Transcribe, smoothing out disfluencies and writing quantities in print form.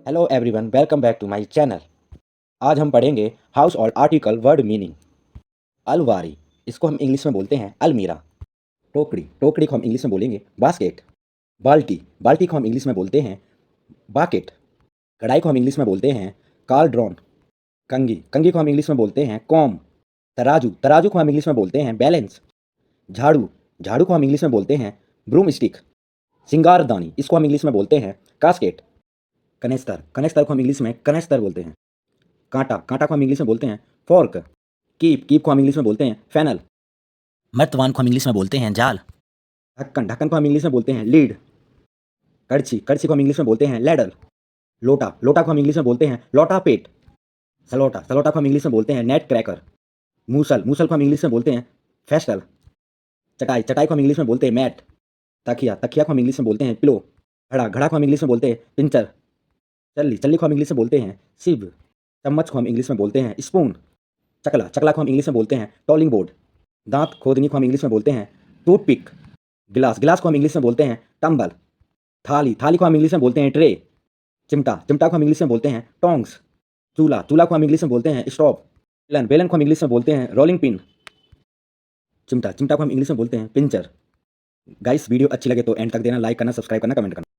Hello everyone, welcome back to my channel. आज हम पढ़ेंगे हाउस और आर्टिकल वर्ड मीनिंग। अलमारी, इसको हम इंग्लिश में बोलते हैं अलमीरा। टोकरी, टोकरी को हम इंग्लिश में बोलेंगे बास्केट। बाल्टी, बाल्टी को हम इंग्लिश में बोलते हैं बाकेट। कढ़ाई को हम इंग्लिश में बोलते हैं कार्ड्रॉन। कंघी, कंघी को हम इंग्लिश में बोलते हैं कॉम। तराजू, तराजू को हम इंग्लिश में बोलते हैं बैलेंस। झाड़ू, झाड़ू को हम इंग्लिश में बोलते हैं ब्रूम स्टिक। सिंगारदानी, इसको हम इंग्लिश में बोलते हैं कास्केट। कनेस्तर, कनेस्तर को हम इंग्लिश में कनेस्तर बोलते हैं। कांटा, कांटा को हम इंग्लिश में बोलते हैं फॉर्क। कीप, कीप को हम इंग्लिश में बोलते हैं फैनल। मर्तवान को हम इंग्लिश में बोलते हैं जाल। ढक्कन, ढक्कन को हम इंग्लिश में बोलते हैं लीड। कड़छी, कड़छी को हम इंग्लिश में बोलते हैं लैडल। लोटा, लोटा को हम इंग्लिश में बोलते हैं लोटा पेट। सलोटा, सलोटा को हम इंग्लिश में बोलते हैं नेट क्रैकर। मूसल, मूसल को हम इंग्लिश में बोलते हैं फेस्टल। चटाई, चटाई को हम इंग्लिश में बोलते हैं मैट। तकिया, तकिया को हम इंग्लिश में बोलते हैं पिलो। घड़ा, घड़ा को हम इंग्लिश में बोलते हैं पिंचर। चल्ली, चल्ली को हम इंग्लिश में बोलते हैं सिब। चम्मच को हम इंग्लिश में बोलते हैं स्पून। चकला, चकला को हम इंग्लिश में बोलते हैं टॉलिंग बोर्ड। दांत खोदनी को हम इंग्लिश में बोलते हैं टूथपिक। गिलास, गिलास को हम इंग्लिश में बोलते हैं टंबल। थाली, थाली को हम इंग्लिश में बोलते हैं ट्रे। चिमटा, चिमटा को हम इंग्लिश में बोलते हैं टोंग्स। चूल्हा, चूल्हा को हम इंग्लिश में बोलते हैं स्टोव। बेलन, बेलन को हम इंग्लिश में बोलते हैं रोलिंग पिन। चिमटा, चिमटा को हम इंग्लिश में बोलते हैं पिंचर। गाइस, वीडियो अच्छी लगे तो एंड तक देना, लाइक करना, सब्सक्राइब करना, कमेंट करना।